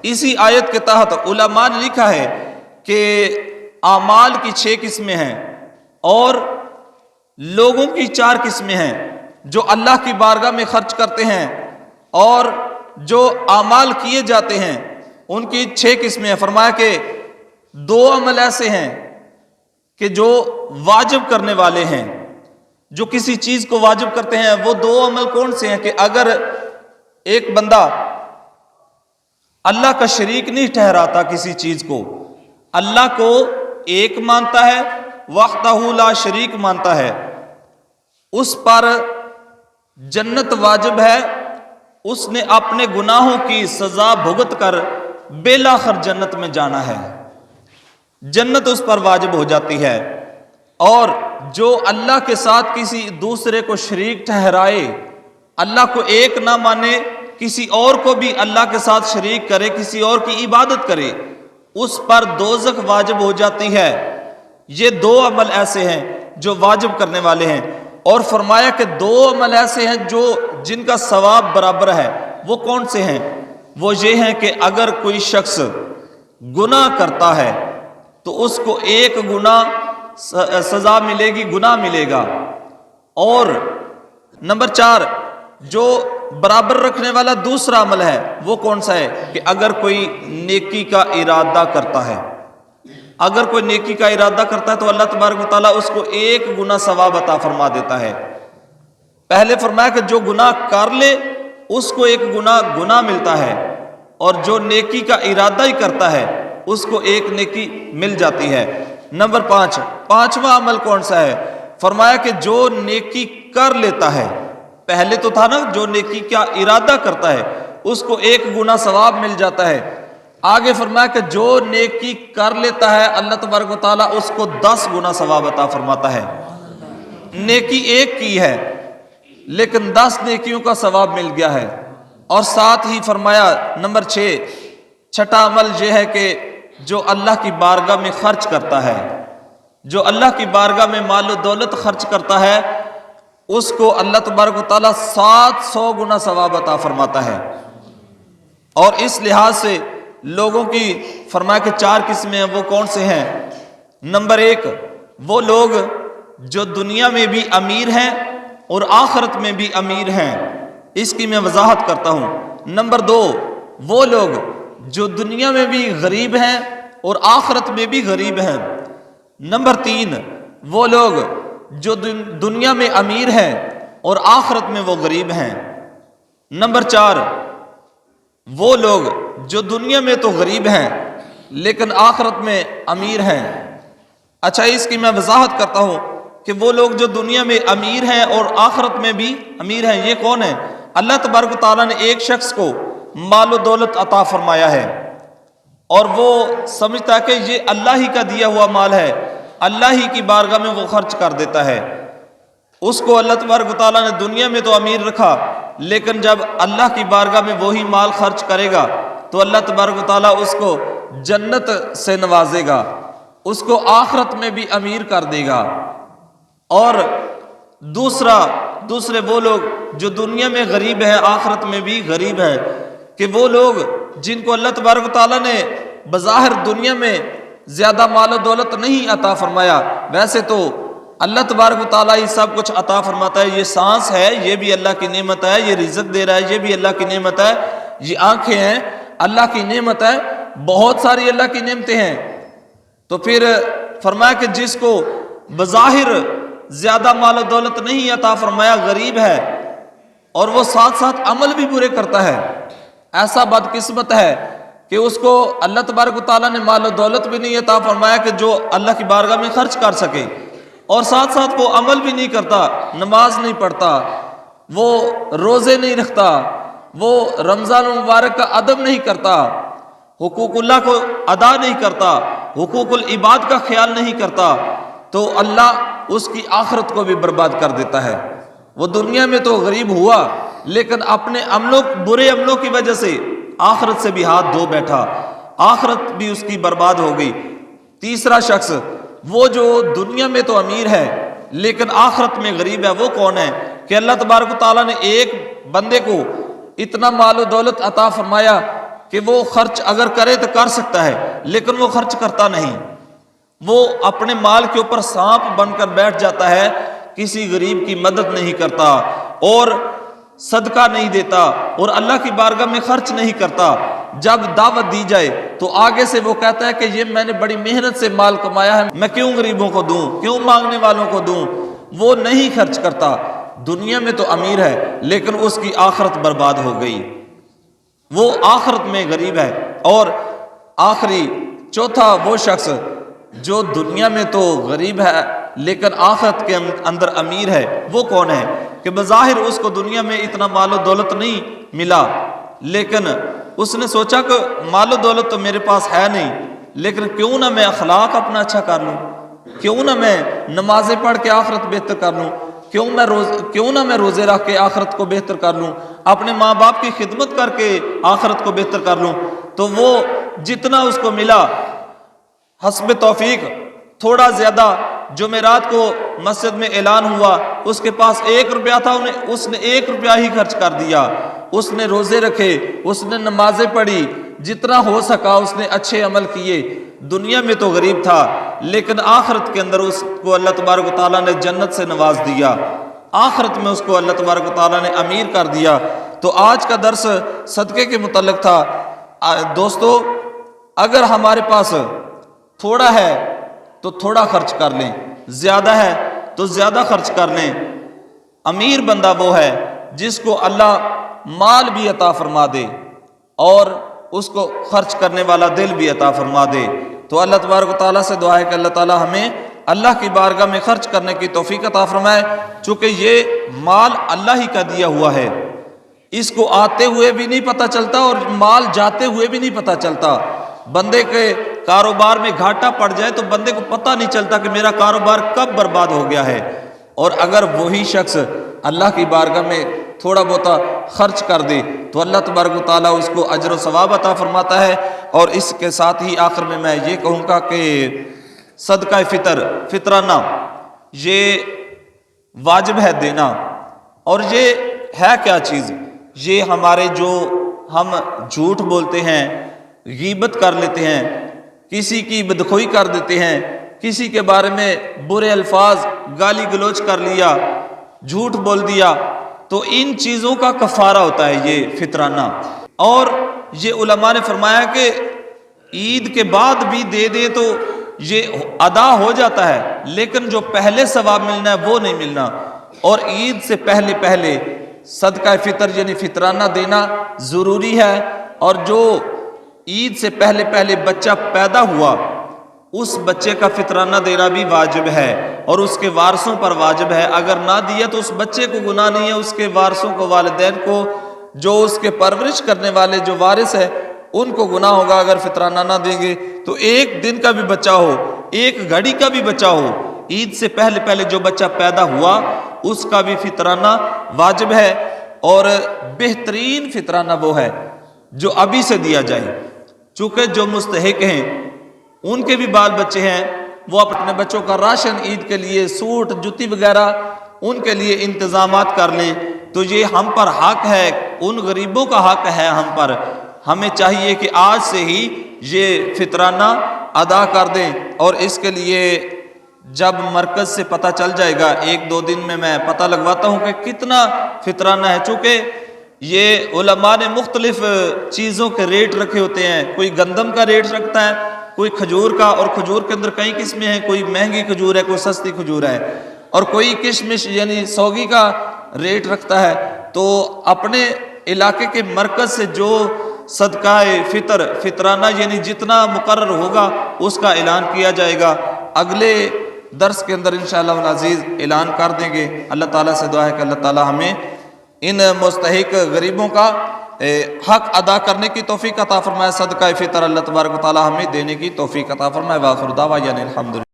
اسی آیت کے تحت علماء نے لکھا ہے کہ اعمال کی 6 قسمیں ہیں اور لوگوں کی 4 قسمیں ہیں، جو اللہ کی بارگاہ میں خرچ کرتے ہیں اور جو اعمال کیے جاتے ہیں ان کی 6 قسمیں ہیں۔ فرمایا کہ 2 عمل ایسے ہیں کہ جو واجب کرنے والے ہیں، جو کسی چیز کو واجب کرتے ہیں۔ وہ 2 عمل کون سے ہیں کہ اگر ایک بندہ اللہ کا شریک نہیں ٹھہراتا کسی چیز کو، اللہ کو ایک مانتا ہے، وحدہ لا شریک مانتا ہے، اس پر جنت واجب ہے، اس نے اپنے گناہوں کی سزا بھگت کر بالآخر جنت میں جانا ہے، جنت اس پر واجب ہو جاتی ہے۔ اور جو اللہ کے ساتھ کسی دوسرے کو شریک ٹھہرائے، اللہ کو ایک نہ مانے، کسی اور کو بھی اللہ کے ساتھ شریک کرے، کسی اور کی عبادت کرے، اس پر دوزخ واجب ہو جاتی ہے۔ یہ 2 عمل ایسے ہیں جو واجب کرنے والے ہیں۔ اور فرمایا کہ 2 عمل ایسے ہیں جن کا ثواب برابر ہے۔ وہ کون سے ہیں؟ وہ یہ ہیں کہ اگر کوئی شخص گناہ کرتا ہے تو اس کو 1 گناہ سزا ملے گی، گناہ ملے گا۔ اور نمبر 4 جو برابر رکھنے والا دوسرا عمل ہے وہ کون سا ہے کہ اگر کوئی نیکی کا ارادہ کرتا ہے، اگر کوئی نیکی کا ارادہ کرتا ہے تو اللہ تبارک و تعالیٰ اس کو 1 گناہ ثواب عطا فرما دیتا ہے۔ پہلے فرمایا کہ جو گناہ کر لے اس کو 1 گناہ ملتا ہے، اور جو نیکی کا ارادہ ہی کرتا ہے اس کو 1 نیکی مل جاتی ہے۔ نمبر 5 پانچواں عمل کون سا ہے؟ فرمایا کہ جو نیکی کر لیتا ہے، پہلے تو تھا نا جو نیکی کا ارادہ کرتا ہے اس کو 1 گناہ ثواب مل جاتا ہے، آگے فرمایا کہ جو نیکی کر لیتا ہے اللہ تبارک و تعالیٰ اس کو 10 گنا ثواب عطا فرماتا ہے۔ نیکی 1 کی ہے لیکن 10 نیکیوں کا ثواب مل گیا ہے۔ اور ساتھ ہی فرمایا نمبر 6 چھٹا عمل یہ ہے کہ جو اللہ کی بارگاہ میں خرچ کرتا ہے، جو اللہ کی بارگاہ میں مال و دولت خرچ کرتا ہے اس کو اللہ تبارک و تعالیٰ 700 گنا ثواب عطا فرماتا ہے۔ اور اس لحاظ سے لوگوں کی فرمایا کہ 4 قسمیں ہیں، وہ کون سے ہیں؟ نمبر 1 وہ لوگ جو دنیا میں بھی امیر ہیں اور آخرت میں بھی امیر ہیں، اس کی میں وضاحت کرتا ہوں۔ نمبر 2 وہ لوگ جو دنیا میں بھی غریب ہیں اور آخرت میں بھی غریب ہیں۔ نمبر 3 وہ لوگ جو دنیا میں امیر ہیں اور آخرت میں وہ غریب ہیں۔ نمبر 4 وہ لوگ جو دنیا میں تو غریب ہیں لیکن آخرت میں امیر ہیں۔ اچھا اس کی میں وضاحت کرتا ہوں کہ وہ لوگ جو دنیا میں امیر ہیں اور آخرت میں بھی امیر ہیں یہ کون ہیں؟ اللہ تبارک و تعالیٰ نے ایک شخص کو مال و دولت عطا فرمایا ہے اور وہ سمجھتا ہے کہ یہ اللہ ہی کا دیا ہوا مال ہے، اللہ ہی کی بارگاہ میں وہ خرچ کر دیتا ہے۔ اس کو اللہ تبارک و تعالیٰ نے دنیا میں تو امیر رکھا لیکن جب اللہ کی بارگاہ میں وہی مال خرچ کرے گا تو اللہ تبارک و تعالیٰ اس کو جنت سے نوازے گا، اس کو آخرت میں بھی امیر کر دے گا۔ اور دوسرے وہ لوگ جو دنیا میں غریب ہیں آخرت میں بھی غریب ہیں، کہ وہ لوگ جن کو اللہ تبارک و تعالیٰ نے بظاہر دنیا میں زیادہ مال و دولت نہیں عطا فرمایا، ویسے تو اللہ تبارک و تعالیٰ ہی سب کچھ عطا فرماتا ہے، یہ سانس ہے یہ بھی اللہ کی نعمت ہے، یہ رزق دے رہا ہے یہ بھی اللہ کی نعمت ہے، یہ آنکھیں ہیں اللہ کی نعمت ہے، بہت ساری اللہ کی نعمتیں ہیں۔ تو پھر فرمایا کہ جس کو بظاہر زیادہ مال و دولت نہیں عطا فرمایا، غریب ہے اور وہ ساتھ ساتھ عمل بھی برے کرتا ہے، ایسا بدقسمت ہے کہ اس کو اللہ تبارک و تعالیٰ نے مال و دولت بھی نہیں عطا فرمایا کہ جو اللہ کی بارگاہ میں خرچ کر سکے، اور ساتھ ساتھ وہ عمل بھی نہیں کرتا، نماز نہیں پڑھتا، وہ روزے نہیں رکھتا، وہ رمضان المبارک کا ادب نہیں کرتا، حقوق اللہ کو ادا نہیں کرتا، حقوق العباد کا خیال نہیں کرتا، تو اللہ اس کی آخرت کو بھی برباد کر دیتا ہے۔ وہ دنیا میں تو غریب ہوا لیکن اپنے برے عملوں کی وجہ سے آخرت سے بھی ہاتھ دھو بیٹھا، آخرت بھی اس کی برباد ہو گئی۔ تیسرا شخص وہ جو دنیا میں تو امیر ہے لیکن آخرت میں غریب ہے، وہ کون ہے؟ کہ اللہ تبارک و تعالیٰ نے ایک بندے کو اتنا مال و دولت عطا فرمایا کہ وہ خرچ اگر کرے تو کر سکتا ہے لیکن وہ خرچ کرتا نہیں، وہ اپنے مال کے اوپر سانپ بن کر بیٹھ جاتا ہے، کسی غریب کی مدد نہیں کرتا اور صدقہ نہیں دیتا اور اللہ کی بارگاہ میں خرچ نہیں کرتا۔ جب دعوت دی جائے تو آگے سے وہ کہتا ہے کہ یہ میں نے بڑی محنت سے مال کمایا ہے، میں کیوں غریبوں کو دوں، کیوں مانگنے والوں کو دوں، وہ نہیں خرچ کرتا۔ دنیا میں تو امیر ہے لیکن اس کی آخرت برباد ہو گئی، وہ آخرت میں غریب ہے۔ اور آخری چوتھا وہ شخص جو دنیا میں تو غریب ہے لیکن آخرت کے اندر امیر ہے، وہ کون ہے؟ کہ بظاہر اس کو دنیا میں اتنا مال و دولت نہیں ملا، لیکن اس نے سوچا کہ مال و دولت تو میرے پاس ہے نہیں، لیکن کیوں نہ میں اخلاق اپنا اچھا کر لوں، کیوں نہ میں نمازیں پڑھ کے آخرت بہتر کر لوں، کیوں نہ میں روزے رکھ کے آخرت کو بہتر کر لوں، اپنے ماں باپ کی خدمت کر کے آخرت کو بہتر کر لوں۔ تو وہ جتنا اس کو ملا حسب توفیق، تھوڑا زیادہ، جمعرات کو مسجد میں اعلان ہوا، اس کے پاس 1 روپیہ تھا، اس نے 1 روپیہ ہی خرچ کر دیا، اس نے روزے رکھے، اس نے نمازیں پڑھی، جتنا ہو سکا اس نے اچھے عمل کیے۔ دنیا میں تو غریب تھا لیکن آخرت کے اندر اس کو اللہ تبارک و تعالیٰ نے جنت سے نواز دیا، آخرت میں اس کو اللہ تبارک و تعالیٰ نے امیر کر دیا۔ تو آج کا درس صدقے کے متعلق تھا۔ دوستو، اگر ہمارے پاس تھوڑا ہے تو تھوڑا خرچ کر لیں، زیادہ ہے تو زیادہ خرچ کر لیں۔ امیر بندہ وہ ہے جس کو اللہ مال بھی عطا فرما دے اور اس کو خرچ کرنے والا دل بھی عطا فرما دے۔ تو اللہ تبارک و تعالیٰ سے دعا ہے کہ اللہ تعالیٰ ہمیں اللہ کی بارگاہ میں خرچ کرنے کی توفیق عطا فرمائے، چونکہ یہ مال اللہ ہی کا دیا ہوا ہے، اس کو آتے ہوئے بھی نہیں پتہ چلتا اور مال جاتے ہوئے بھی نہیں پتہ چلتا۔ بندے کے کاروبار میں گھاٹا پڑ جائے تو بندے کو پتہ نہیں چلتا کہ میرا کاروبار کب برباد ہو گیا ہے، اور اگر وہی شخص اللہ کی بارگاہ میں تھوڑا بہت خرچ کر دے تو اللہ تبارک و تعالیٰ اس کو اجر و ثواب عطا فرماتا ہے۔ اور اس کے ساتھ ہی آخر میں یہ کہوں گا کہ صدقہ فطرانہ یہ واجب ہے دینا، اور یہ ہے کیا چیز؟ یہ ہمارے جو ہم جھوٹ بولتے ہیں، غیبت کر لیتے ہیں، کسی کی بدخوئی کر دیتے ہیں، کسی کے بارے میں برے الفاظ گالی گلوچ کر لیا، جھوٹ بول دیا، تو ان چیزوں کا کفارہ ہوتا ہے یہ فطرانہ۔ اور یہ علماء نے فرمایا کہ عید کے بعد بھی دے دے تو یہ ادا ہو جاتا ہے، لیکن جو پہلے ثواب ملنا ہے وہ نہیں ملنا، اور عید سے پہلے صدقہ فطر یعنی فطرانہ دینا ضروری ہے۔ اور جو عید سے پہلے بچہ پیدا ہوا اس بچے کا فطرانہ دینا بھی واجب ہے اور اس کے وارثوں پر واجب ہے۔ اگر نہ دیا تو اس بچے کو گناہ نہیں ہے، اس کے وارثوں کو، والدین کو، جو اس کے پرورش کرنے والے جو وارث ہے ان کو گناہ ہوگا اگر فطرانہ نہ دیں گے۔ تو 1 دن کا بھی بچہ ہو، 1 گھڑی کا بھی بچہ ہو، عید سے پہلے جو بچہ پیدا ہوا اس کا بھی فطرانہ واجب ہے۔ اور بہترین فطرانہ وہ ہے جو ابھی سے دیا جائے، چونکہ جو مستحق ہیں ان کے بھی بال بچے ہیں، وہ اپنے بچوں کا راشن عید کے لیے، سوٹ جوتی وغیرہ ان کے لیے انتظامات کر لیں۔ تو یہ ہم پر حق ہے، ان غریبوں کا حق ہے ہم پر، ہمیں چاہیے کہ آج سے ہی یہ فطرانہ ادا کر دیں۔ اور اس کے لیے جب مرکز سے پتہ چل جائے گا، 1-2 دن میں پتہ لگواتا ہوں کہ کتنا فطرانہ ہے، چونکہ یہ علماء نے مختلف چیزوں کے ریٹ رکھے ہوتے ہیں، کوئی گندم کا ریٹ رکھتا ہے، کوئی کھجور کا، اور کھجور کے اندر کئی قسمیں ہیں، کوئی مہنگی کھجور ہے، کوئی سستی کھجور ہے، اور کوئی کشمش یعنی سوگی کا ریٹ رکھتا ہے۔ تو اپنے علاقے کے مرکز سے جو صدقہ فطرانہ یعنی جتنا مقرر ہوگا اس کا اعلان کیا جائے گا، اگلے درس کے اندر انشاءاللہ العزیز اعلان کر دیں گے۔ اللہ تعالیٰ سے دعا ہے کہ اللہ تعالیٰ ہمیں ان مستحق غریبوں کا حق ادا کرنے کی توفیق عطا فرمائے۔ صدقہ فطر اللہ تبارک و تعالیٰ ہمیں دینے کی توفیق عطا فرمائے۔ وآخر دعوانا الحمدللہ۔